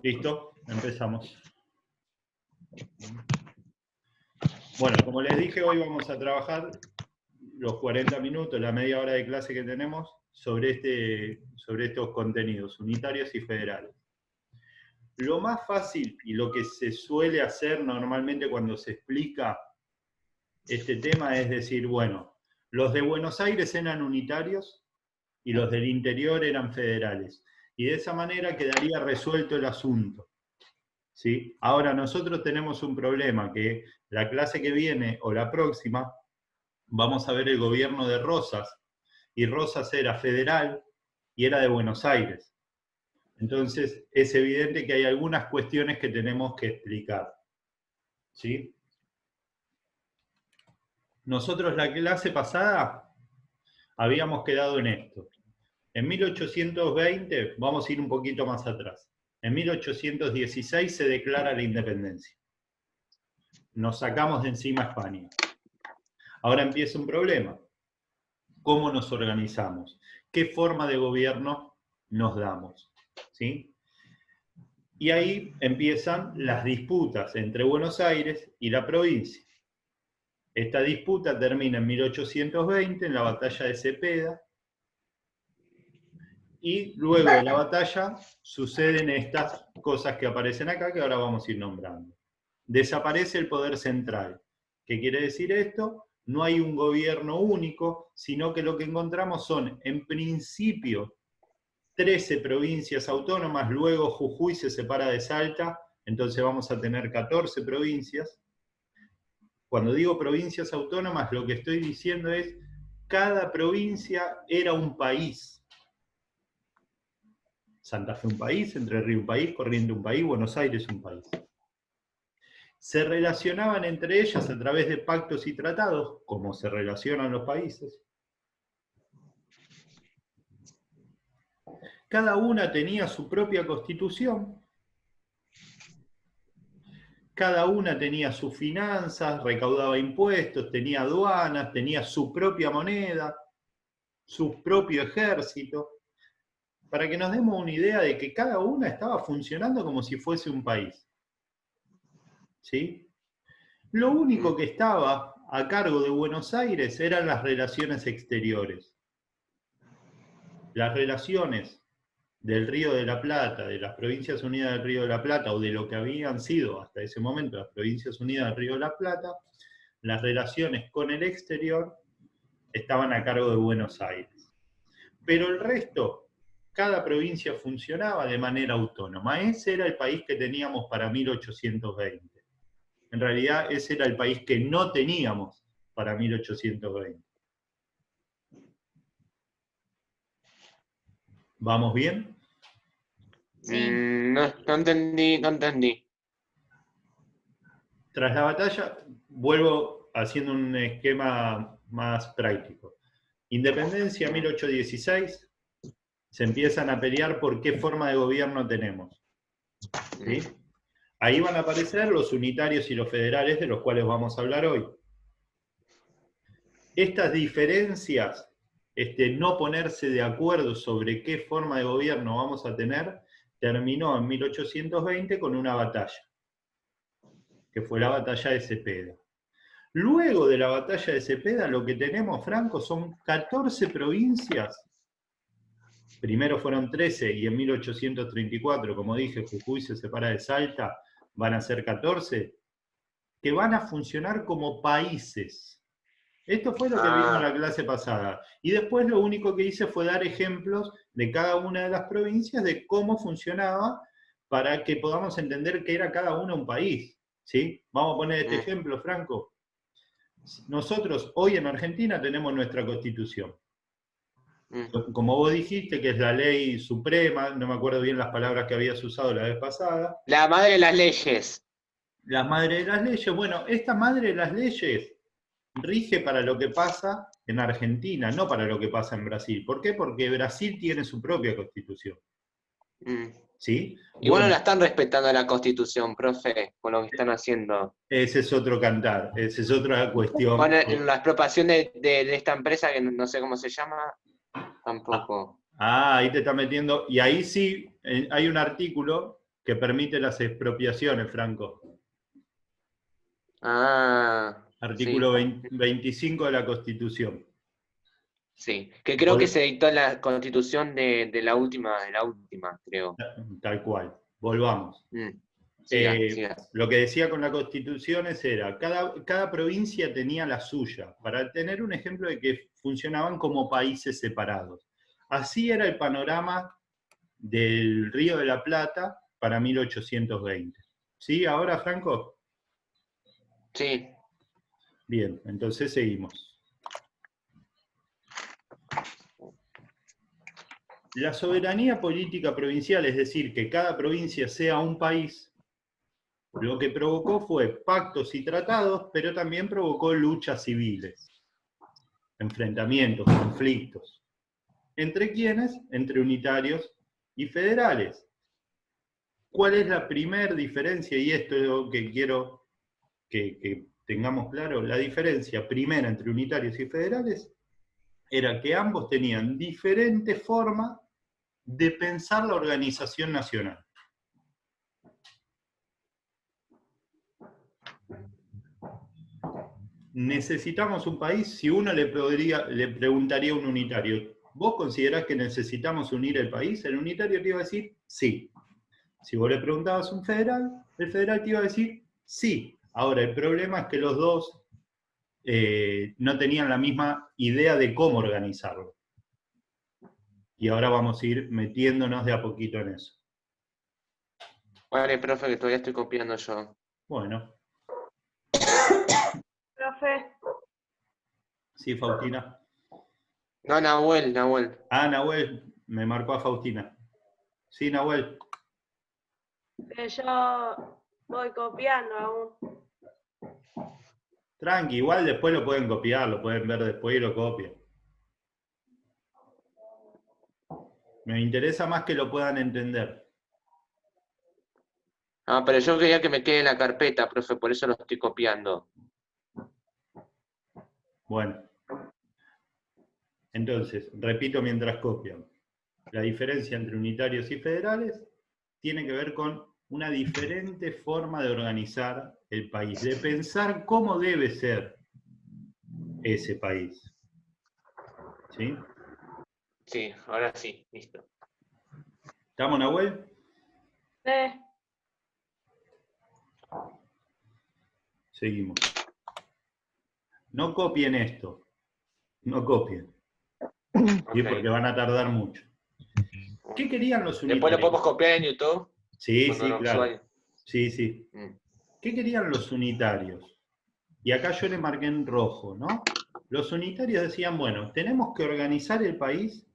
Listo, empezamos. Bueno, como les dije, hoy vamos a trabajar los 40 minutos, la media hora de clase que tenemos sobre estos contenidos unitarios y federales. Lo más fácil y lo que se suele hacer normalmente cuando se explica este tema es decir, bueno, los de Buenos Aires eran unitarios y los del interior eran federales. Y de esa manera quedaría resuelto el asunto. ¿Sí? Ahora nosotros tenemos un problema, que la clase que viene o la próxima vamos a ver el gobierno de Rosas, y Rosas era federal y era de Buenos Aires. Entonces es evidente que hay algunas cuestiones que tenemos que explicar. ¿Sí? Nosotros la clase pasada habíamos quedado en esto. En 1820, vamos a ir un poquito más atrás, en 1816 se declara la independencia. Nos sacamos de encima España. Ahora empieza un problema. ¿Cómo nos organizamos? ¿Qué forma de gobierno nos damos? ¿Sí? Y ahí empiezan las disputas entre Buenos Aires y la provincia. Esta disputa termina en 1820 en la batalla de Cepeda, y luego de la batalla suceden estas cosas que aparecen acá, que ahora vamos a ir nombrando. Desaparece el poder central. ¿Qué quiere decir esto? No hay un gobierno único, sino que lo que encontramos son, en principio, 13 provincias autónomas, luego Jujuy se separa de Salta, entonces vamos a tener 14 provincias. Cuando digo provincias autónomas, lo que estoy diciendo es, cada provincia era un país. Santa Fe un país, Entre Ríos un país, Corrientes un país, Buenos Aires un país. Se relacionaban entre ellas a través de pactos y tratados, como se relacionan los países. Cada una tenía su propia constitución, cada una tenía sus finanzas, recaudaba impuestos, tenía aduanas, tenía su propia moneda, su propio ejército, para que nos demos una idea de que cada una estaba funcionando como si fuese un país. ¿Sí? Lo único que estaba a cargo de Buenos Aires eran las relaciones exteriores. Las relaciones del Río de la Plata, de las Provincias Unidas del Río de la Plata, o de lo que habían sido hasta ese momento las Provincias Unidas del Río de la Plata, las relaciones con el exterior estaban a cargo de Buenos Aires. Pero el resto, cada provincia funcionaba de manera autónoma. Ese era el país que teníamos para 1820. En realidad, ese era el país que no teníamos para 1820. ¿Vamos bien? Sí. No entendí. Tras la batalla, vuelvo haciendo un esquema más práctico. Independencia 1816, se empiezan a pelear por qué forma de gobierno tenemos. ¿Sí? Ahí van a aparecer los unitarios y los federales, de los cuales vamos a hablar hoy. Estas diferencias, no ponerse de acuerdo sobre qué forma de gobierno vamos a tener, terminó en 1820 con una batalla, que fue la batalla de Cepeda. Luego de la batalla de Cepeda, lo que tenemos, Franco, son 14 provincias. Primero fueron 13 y en 1834, como dije, Jujuy se separa de Salta, van a ser 14, que van a funcionar como países. Esto fue lo que vimos en la clase pasada. Y después lo único que hice fue dar ejemplos de cada una de las provincias, de cómo funcionaba, para que podamos entender que era cada una un país. ¿Sí? Vamos a poner este ejemplo, Franco. Nosotros hoy en Argentina tenemos nuestra Constitución. Como vos dijiste, que es la ley suprema, no me acuerdo bien las palabras que habías usado la vez pasada. La madre de las leyes. La madre de las leyes. Bueno, esta madre de las leyes rige para lo que pasa en Argentina, no para lo que pasa en Brasil. ¿Por qué? Porque Brasil tiene su propia Constitución. ¿Sí? Y bueno, la están respetando la Constitución, profe, con lo que están haciendo. Ese es otro cantar, esa es otra cuestión. Con la expropiación de esta empresa, que no sé cómo se llama, tampoco. Ahí te está metiendo, y ahí sí hay un artículo que permite las expropiaciones, Franco. Ah, Artículo sí, 25 de la Constitución. sí. Que creo que se dictó en la constitución de la última, creo. Tal cual. Volvamos. Siga, siga. Lo que decía con la Constitución era, cada provincia tenía la suya, para tener un ejemplo de que funcionaban como países separados. Así era el panorama del Río de la Plata para 1820. ¿Sí? ¿Ahora, Franco? Sí. Bien, entonces seguimos. La soberanía política provincial, es decir, que cada provincia sea un país, lo que provocó fue pactos y tratados, pero también provocó luchas civiles, enfrentamientos, conflictos. ¿Entre quiénes? Entre unitarios y federales. ¿Cuál es la primera diferencia? Y esto es lo que quiero que tengamos claro. La diferencia primera entre unitarios y federales era que ambos tenían diferente forma de pensar la organización nacional. ¿Necesitamos un país? Si uno le preguntaría a un unitario, ¿vos considerás que necesitamos unir el país? El unitario te iba a decir sí. Si vos le preguntabas a un federal, el federal te iba a decir sí. Ahora, el problema es que los dos no tenían la misma idea de cómo organizarlo. Y ahora vamos a ir metiéndonos de a poquito en eso. Vale, profe, que todavía estoy copiando yo. Bueno. Profe. Sí, Faustina. No, Nahuel. Ah, Nahuel, me marcó a Faustina. Sí, Nahuel. Yo voy copiando aún. Tranqui, igual después lo pueden copiar, lo pueden ver después y lo copian. Me interesa más que lo puedan entender. Ah, pero yo quería que me quede en la carpeta, profe, por eso lo estoy copiando. Bueno. Entonces, repito mientras copian. La diferencia entre unitarios y federales tiene que ver con una diferente forma de organizar el país, de pensar cómo debe ser ese país. ¿Sí? Sí, ahora sí, listo. ¿Estamos, Nahuel? Sí. Seguimos. No copien esto. No copien. ¿Sí? Okay. Porque van a tardar mucho. ¿Qué querían los Después lo unitarios? podemos copiar en YouTube. Sí, Cuando sí, lo claro. suban. Sí, sí. ¿Qué querían los unitarios? Y acá yo le marqué en rojo, ¿no? Los unitarios decían, bueno, tenemos que organizar el país,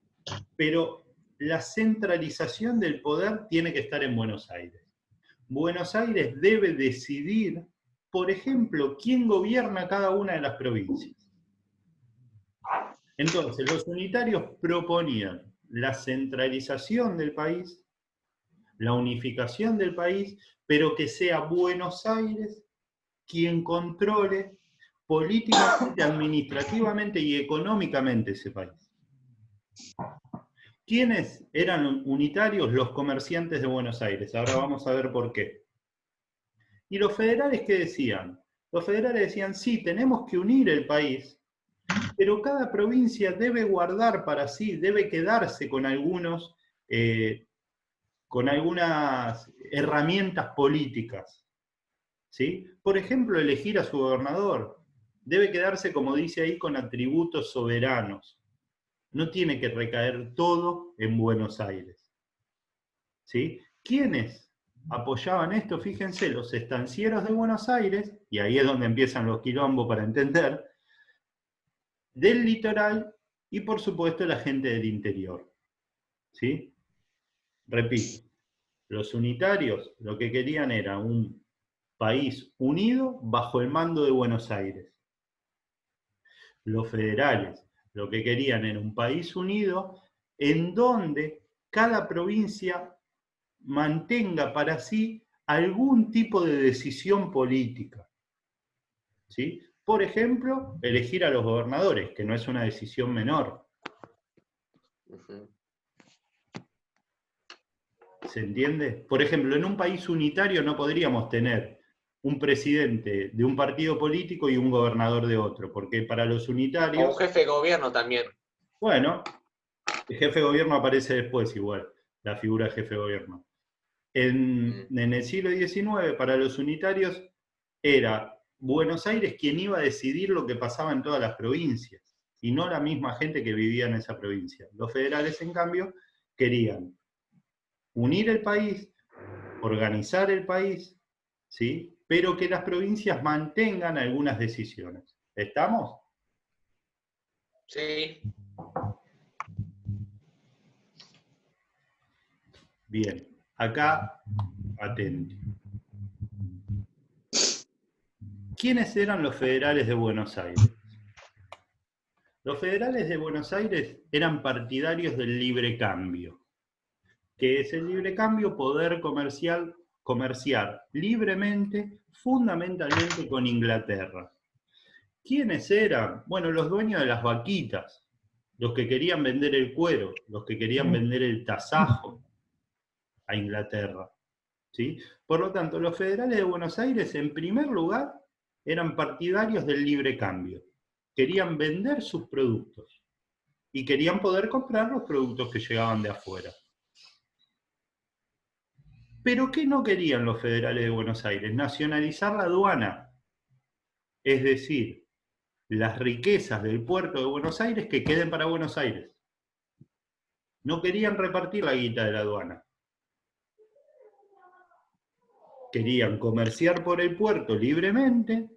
pero la centralización del poder tiene que estar en Buenos Aires. Buenos Aires debe decidir, por ejemplo, quién gobierna cada una de las provincias. Entonces, los unitarios proponían la centralización del país, la unificación del país, pero que sea Buenos Aires quien controle políticamente, administrativamente y económicamente ese país. ¿Quiénes eran unitarios? Los comerciantes de Buenos Aires. Ahora vamos a ver por qué. ¿Y los federales qué decían? Los federales decían, sí, tenemos que unir el país, pero cada provincia debe guardar para sí, debe quedarse con algunas herramientas políticas. ¿Sí? Por ejemplo, elegir a su gobernador. Debe quedarse, como dice ahí, con atributos soberanos. No tiene que recaer todo en Buenos Aires. ¿Sí? ¿Quiénes apoyaban esto? Fíjense, los estancieros de Buenos Aires, y ahí es donde empiezan los quilombos para entender, del litoral y por supuesto la gente del interior. ¿Sí? Repito, los unitarios lo que querían era un país unido bajo el mando de Buenos Aires. Los federales lo que querían era un país unido en donde cada provincia mantenga para sí algún tipo de decisión política. ¿Sí? Por ejemplo, elegir a los gobernadores, que no es una decisión menor. ¿Se entiende? Por ejemplo, en un país unitario no podríamos tener un presidente de un partido político y un gobernador de otro, porque para los O un unitarios, jefe de gobierno también. bueno, el jefe de gobierno aparece después igual, la figura de jefe de gobierno. En el siglo XIX, para los unitarios, era Buenos Aires quien iba a decidir lo que pasaba en todas las provincias, y no la misma gente que vivía en esa provincia. Los federales, en cambio, querían unir el país, organizar el país, ¿sí? Pero que las provincias mantengan algunas decisiones. ¿Estamos? Sí. Bien, acá, atento. ¿Quiénes eran los federales de Buenos Aires? Los federales de Buenos Aires eran partidarios del libre cambio. ¿Qué es el libre cambio? Poder comerciar libremente, fundamentalmente con Inglaterra. ¿Quiénes eran? Bueno, los dueños de las vaquitas, los que querían vender el cuero, los que querían vender el tasajo a Inglaterra. ¿Sí? Por lo tanto, los federales de Buenos Aires, en primer lugar, eran partidarios del libre cambio. Querían vender sus productos y querían poder comprar los productos que llegaban de afuera. ¿Pero qué no querían los federales de Buenos Aires? Nacionalizar la aduana. Es decir, las riquezas del puerto de Buenos Aires que queden para Buenos Aires. No querían repartir la guita de la aduana. Querían comerciar por el puerto libremente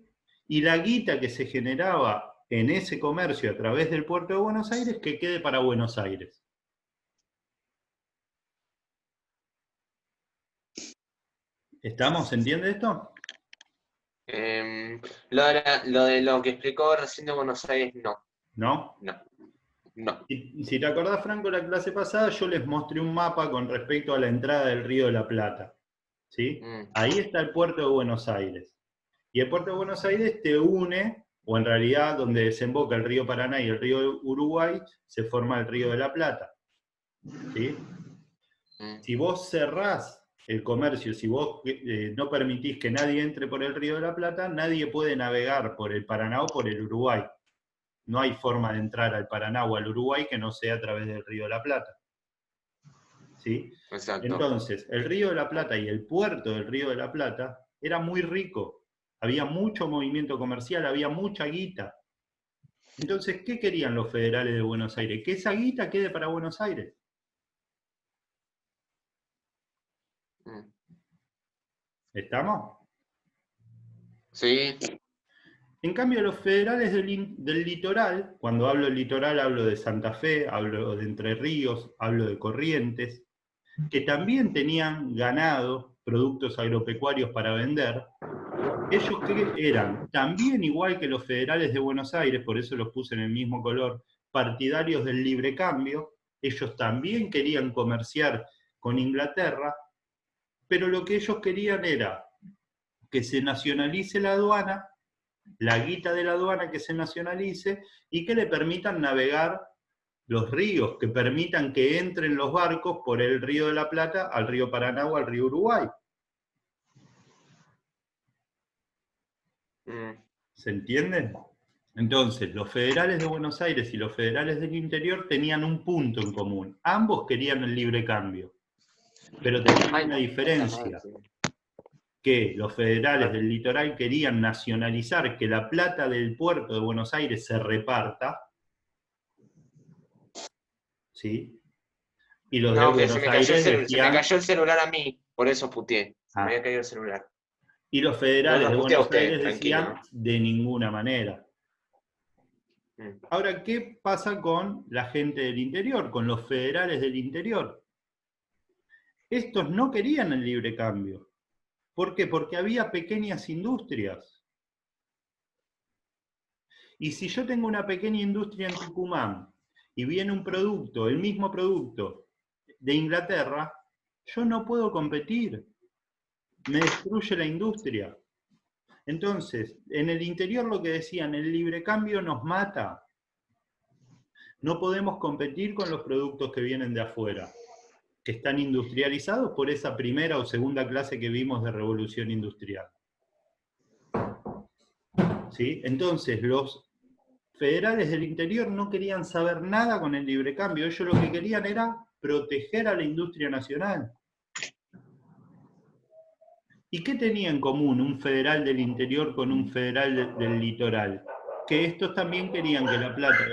y la guita que se generaba en ese comercio a través del puerto de Buenos Aires que quede para Buenos Aires. ¿Estamos? ¿Se entiende esto? Lo de lo que explicó recién de Buenos Aires, no. ¿No? No. Si te acordás, Franco, la clase pasada yo les mostré un mapa con respecto a la entrada del Río de la Plata. ¿Sí? Ahí está el puerto de Buenos Aires. Y el puerto de Buenos Aires te une, o en realidad donde desemboca el río Paraná y el río Uruguay, se forma el Río de la Plata. ¿Sí? Si vos cerrás el comercio, si vos no permitís que nadie entre por el Río de la Plata, nadie puede navegar por el Paraná o por el Uruguay. No hay forma de entrar al Paraná o al Uruguay que no sea a través del Río de la Plata. ¿Sí? Exacto. Entonces, el Río de la Plata y el puerto del Río de la Plata era muy rico. Había mucho movimiento comercial, había mucha guita. Entonces, ¿qué querían los federales de Buenos Aires? Que esa guita quede para Buenos Aires. ¿Estamos? Sí. En cambio, los federales del litoral, cuando hablo del litoral hablo de Santa Fe, hablo de Entre Ríos, hablo de Corrientes, que también tenían ganado, productos agropecuarios para vender, ellos que eran también igual que los federales de Buenos Aires, por eso los puse en el mismo color, partidarios del libre cambio, ellos también querían comerciar con Inglaterra, pero lo que ellos querían era que se nacionalice la aduana, la guita de la aduana que se nacionalice y que le permitan navegar los ríos, que permitan que entren los barcos por el Río de la Plata al río Paraná o al río Uruguay. ¿Se entiende? Entonces, los federales de Buenos Aires y los federales del interior tenían un punto en común. Ambos querían el libre cambio, pero tenían una diferencia, que los federales del litoral querían nacionalizar, que la plata del puerto de Buenos Aires se reparta, ¿sí? Y los de Buenos Aires decían... Se me cayó el celular a mí, por eso puteé. Se me había caído el celular. Y los federales de Buenos Aires decían tranquilo. de ninguna manera. Ahora, ¿qué pasa con la gente del interior, con los federales del interior? Estos no querían el libre cambio. ¿Por qué? Porque había pequeñas industrias. Y si yo tengo una pequeña industria en Tucumán y viene un producto, el mismo producto de Inglaterra, yo no puedo competir. Me destruye la industria. Entonces, en el interior lo que decían, el libre cambio nos mata. No podemos competir con los productos que vienen de afuera. que están industrializados por esa primera o segunda clase que vimos de revolución industrial. ¿Sí? Entonces, los federales del interior no querían saber nada con el libre cambio. Ellos lo que querían era proteger a la industria nacional. ¿Y qué tenía en común un federal del interior con un federal del litoral? Que estos también querían que la plata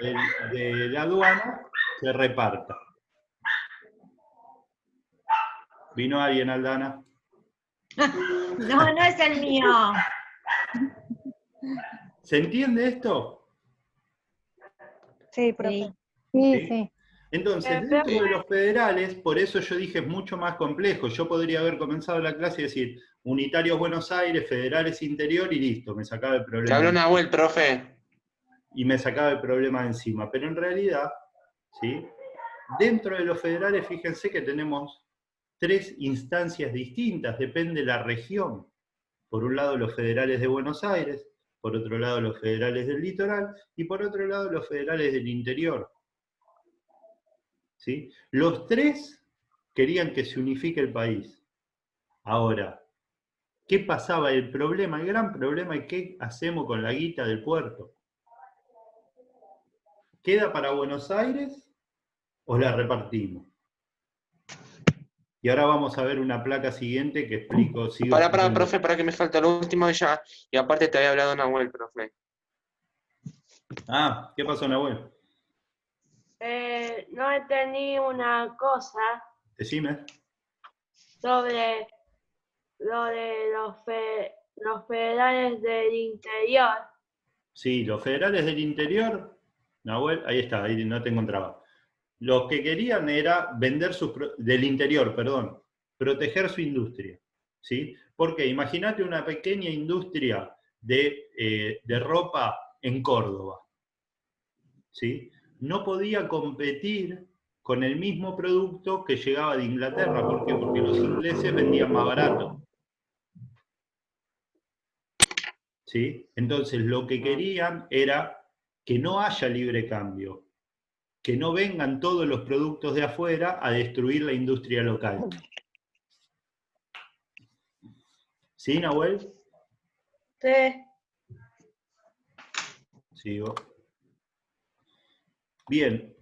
de la aduana se reparta. ¿Vino alguien, Aldana? No, no es el mío. ¿Se entiende esto? Sí, profe. Sí. Sí, ¿Sí? sí. Entonces, dentro de los federales, por eso yo dije es mucho más complejo. Yo podría haber comenzado la clase y decir, unitarios Buenos Aires, federales interior y listo, me sacaba el Te problema. habló Nahuel, profe. Y me sacaba el problema de encima. Pero en realidad, ¿sí? Dentro de los federales, fíjense que tenemos 3 instancias distintas, depende de la región. Por un lado los federales de Buenos Aires, por otro lado los federales del litoral, y por otro lado los federales del interior. ¿Sí? Los 3 querían que se unifique el país. Ahora, ¿qué pasaba? El problema, el gran problema es qué hacemos con la guita del puerto. ¿Queda para Buenos Aires o la repartimos? Y ahora vamos a ver una placa siguiente que explico. Para, profe, para que me falta lo último ya. Y aparte te había hablado Nahuel, profe. Ah, ¿qué pasó, Nahuel? No entendí una cosa Decime. sobre lo de los federales del interior. Sí, los federales del interior, Nahuel, ahí está, ahí no te encontraba. Los que querían era vender del interior, perdón, proteger su industria. ¿Sí? Porque imagínate una pequeña industria de ropa en Córdoba. ¿Sí? No podía competir con el mismo producto que llegaba de Inglaterra. ¿Por qué? Porque los ingleses vendían más barato. ¿Sí? Entonces lo que querían era que no haya libre cambio, que no vengan todos los productos de afuera a destruir la industria local. ¿Sí, Nahuel? Sí. Sigo. Bien,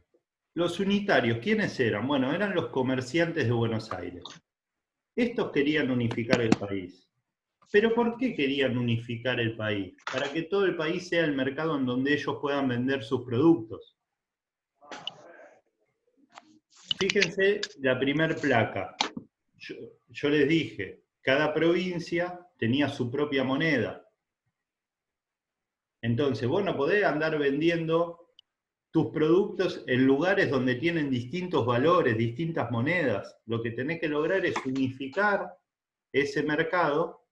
los unitarios, ¿quiénes eran? Bueno, eran los comerciantes de Buenos Aires. Estos querían unificar el país. ¿Pero por qué querían unificar el país? Para que todo el país sea el mercado en donde ellos puedan vender sus productos. Fíjense la primer placa. Yo les dije, cada provincia tenía su propia moneda. Entonces, vos no podés andar vendiendo tus productos en lugares donde tienen distintos valores, distintas monedas. Lo que tenés que lograr es unificar ese mercado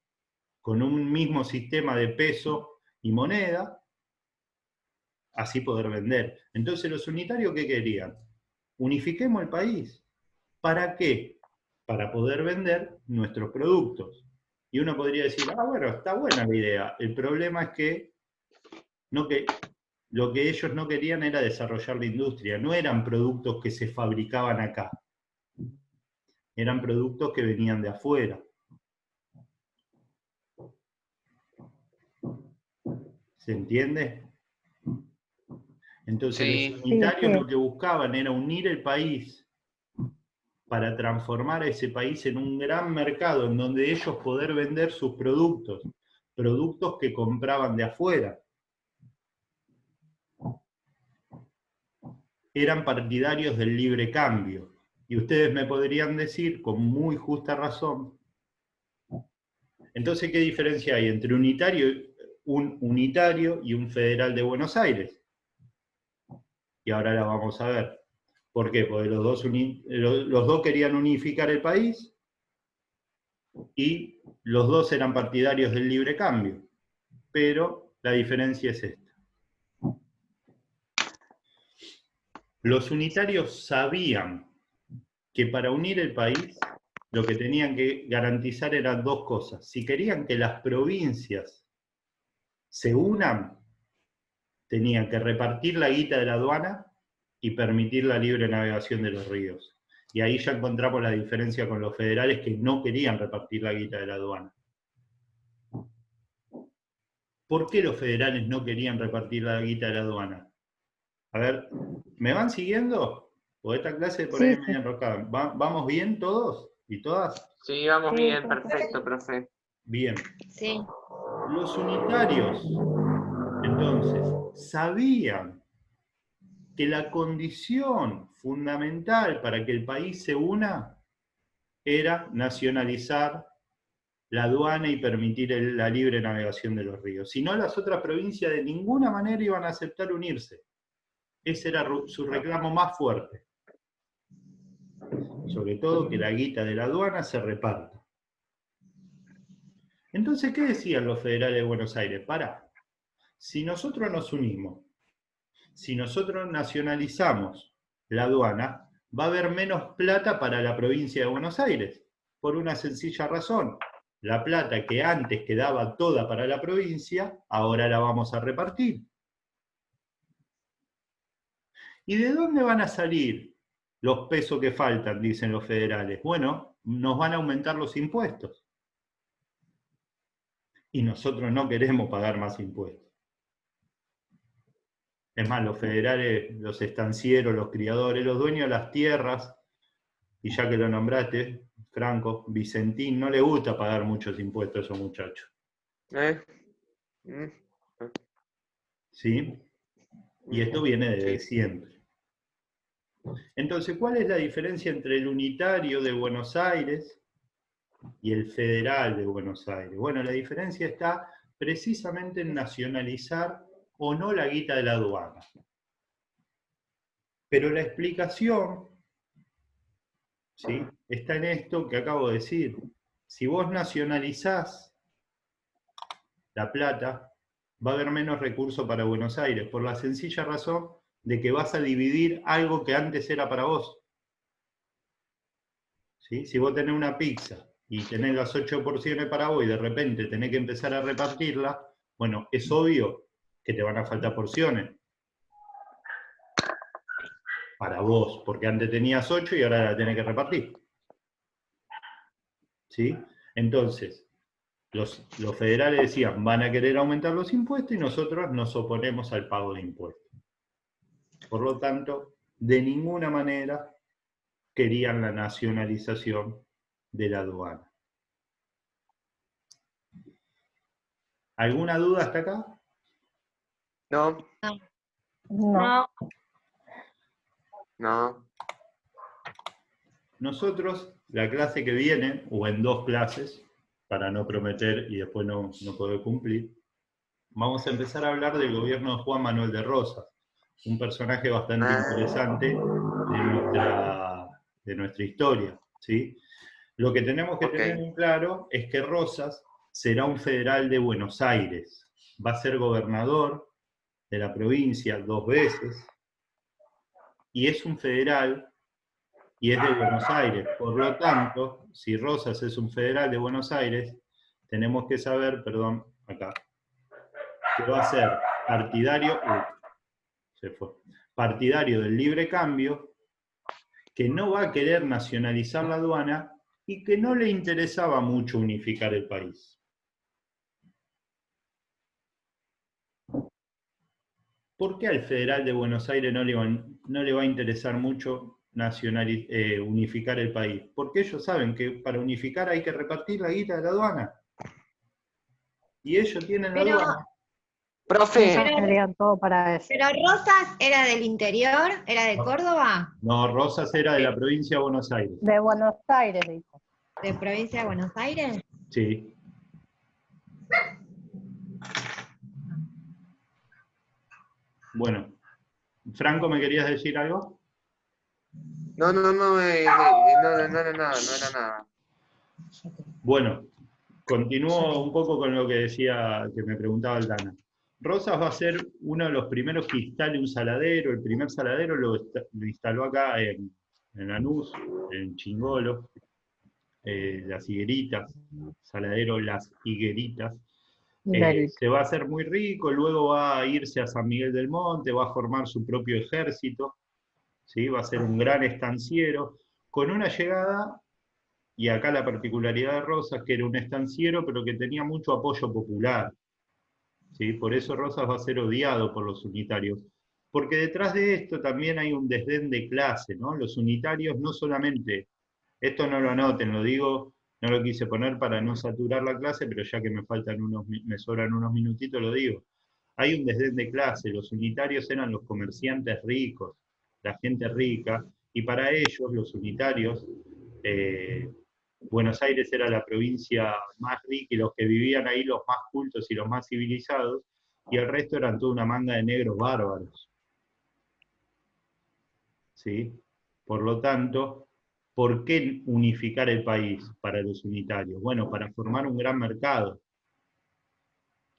con un mismo sistema de peso y moneda, así poder vender. Entonces, los unitarios, ¿qué querían? Unifiquemos el país. ¿Para qué? Para poder vender nuestros productos. Y uno podría decir, bueno, está buena la idea. El problema es que lo que ellos no querían era desarrollar la industria. No eran productos que se fabricaban acá. Eran productos que venían de afuera. ¿Se entiende? Entonces Sí. los unitarios lo que buscaban era unir el país para transformar a ese país en un gran mercado en donde ellos poder vender sus productos, productos que compraban de afuera. Eran partidarios del libre cambio. Y ustedes me podrían decir, con muy justa razón, entonces, ¿qué diferencia hay entre un unitario y un federal de Buenos Aires? Y ahora la vamos a ver. ¿Por qué? Porque los dos querían unificar el país y los dos eran partidarios del libre cambio. Pero la diferencia es esta. Los unitarios sabían que para unir el país lo que tenían que garantizar eran 2 cosas. Si querían que las provincias se unan, tenían que repartir la guita de la aduana y permitir la libre navegación de los ríos. Y ahí ya encontramos la diferencia con los federales que no querían repartir la guita de la aduana. ¿Por qué los federales no querían repartir la guita de la aduana? A ver, ¿me van siguiendo? Porque esta clase por ahí es media enroscada. ¿Vamos bien todos y todas? Sí, vamos Sí, bien, perfecto. perfecto, profe. Bien. Sí. Los unitarios, entonces, sabían que la condición fundamental para que el país se una era nacionalizar la aduana y permitir la libre navegación de los ríos. Si no, las otras provincias de ninguna manera iban a aceptar unirse. Ese era su reclamo más fuerte. Sobre todo que la guita de la aduana se reparta. Entonces, ¿qué decían los federales de Buenos Aires? Pará, si nosotros nos unimos, si nosotros nacionalizamos la aduana, va a haber menos plata para la provincia de Buenos Aires, por una sencilla razón. La plata que antes quedaba toda para la provincia, ahora la vamos a repartir. ¿Y de dónde van a salir los pesos que faltan, dicen los federales? Bueno, nos van a aumentar los impuestos. Y nosotros no queremos pagar más impuestos. Es más, los federales, los estancieros, los criadores, los dueños de las tierras, y ya que lo nombraste, Franco, Vicentín, no le gusta pagar muchos impuestos a esos muchachos. ¿Sí? Y esto viene desde siempre. Entonces, ¿cuál es la diferencia entre el unitario de Buenos Aires y el federal de Buenos Aires? Bueno, la diferencia está precisamente en nacionalizar o no la guita de la aduana. Pero la explicación, ¿sí?, está en esto que acabo de decir. Si vos nacionalizás la plata, va a haber menos recursos para Buenos Aires, por la sencilla razón de que vas a dividir algo que antes era para vos. ¿Sí? Si vos tenés una pizza y tenés las 8 porciones para vos y de repente tenés que empezar a repartirla, bueno, es obvio que te van a faltar porciones para vos, porque antes tenías 8 y ahora la tenés que repartir. ¿Sí? Entonces, los federales decían, van a querer aumentar los impuestos y nosotros nos oponemos al pago de impuestos. Por lo tanto, de ninguna manera querían la nacionalización de la aduana. ¿Alguna duda hasta acá? No, No. no. Nosotros, la clase que viene, o en 2 clases, para no prometer y después no poder cumplir, vamos a empezar a hablar del gobierno de Juan Manuel de Rosas, un personaje bastante interesante de nuestra historia, ¿sí? Lo que tenemos que tener en claro es que Rosas será un federal de Buenos Aires, va a ser gobernador de la provincia 2 veces, y es un federal y es de Buenos Aires. Por lo tanto, si Rosas es un federal de Buenos Aires, tenemos que saber, perdón, acá, que va a ser partidario, partidario del libre cambio, que no va a querer nacionalizar la aduana y que no le interesaba mucho unificar el país. ¿Por qué al federal de Buenos Aires no le va a interesar mucho unificar el país? Porque ellos saben que para unificar hay que repartir la guita de la aduana. Y ellos tienen la aduana. Profe, Serían todo para eso. Pero Rosas era del interior, era de Córdoba, No, Rosas era de la provincia de Buenos Aires. De Buenos Aires, dijo. de provincia de Buenos Aires. Sí. Bueno, Franco, ¿me querías decir algo? no era nada. Bueno, continúo un poco con lo que decía, que me preguntaba Aldana. Rosas va a ser uno de los primeros que instale un saladero. El primer saladero lo instaló acá en Lanús, en Chingolo, Las Higueritas, saladero Las Higueritas. Se va a hacer muy rico, luego va a irse a San Miguel del Monte, va a formar su propio ejército, ¿sí? Va a ser un gran estanciero, con una llegada, y acá la particularidad de Rosas, que era un estanciero, pero que tenía mucho apoyo popular. ¿Sí? Por eso Rosas va a ser odiado por los unitarios. Porque detrás de esto también hay un desdén de clase, ¿no? Los unitarios no solamente, esto no lo anoten, lo digo, no lo quise poner para no saturar la clase, pero ya que me sobran unos minutitos, lo digo. Hay un desdén de clase, los unitarios eran los comerciantes ricos, la gente rica, y para ellos, los unitarios, Buenos Aires era la provincia más rica y los que vivían ahí los más cultos y los más civilizados, y el resto eran toda una manga de negros bárbaros. ¿Sí? Por lo tanto, ¿por qué unificar el país para los unitarios? Bueno, para formar un gran mercado.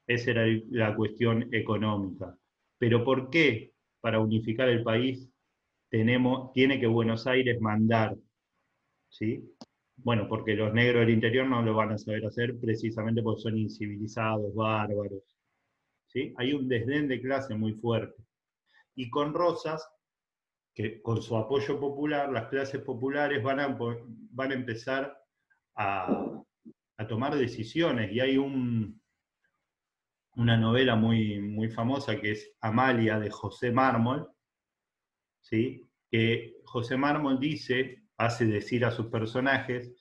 Esa era la cuestión económica. Pero ¿por qué para unificar el país tiene que Buenos Aires mandar? ¿Sí? Bueno, porque los negros del interior no lo van a saber hacer precisamente porque son incivilizados, bárbaros. ¿Sí? Hay un desdén de clase muy fuerte. Y con Rosas, que con su apoyo popular, las clases populares van a empezar a tomar decisiones. Y hay una novela muy, muy famosa que es Amalia, de José Mármol, ¿sí? Que José Mármol hace decir a sus personajes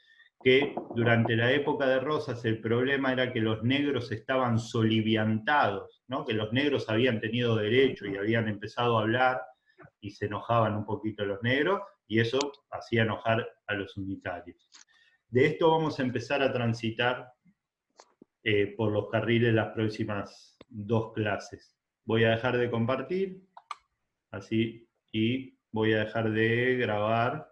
que durante la época de Rosas el problema era que los negros estaban soliviantados, ¿no? Que los negros habían tenido derecho y habían empezado a hablar y se enojaban un poquito los negros y eso hacía enojar a los unitarios. De esto vamos a empezar a transitar por los carriles las próximas 2 clases. Voy a dejar de compartir, así, y voy a dejar de grabar.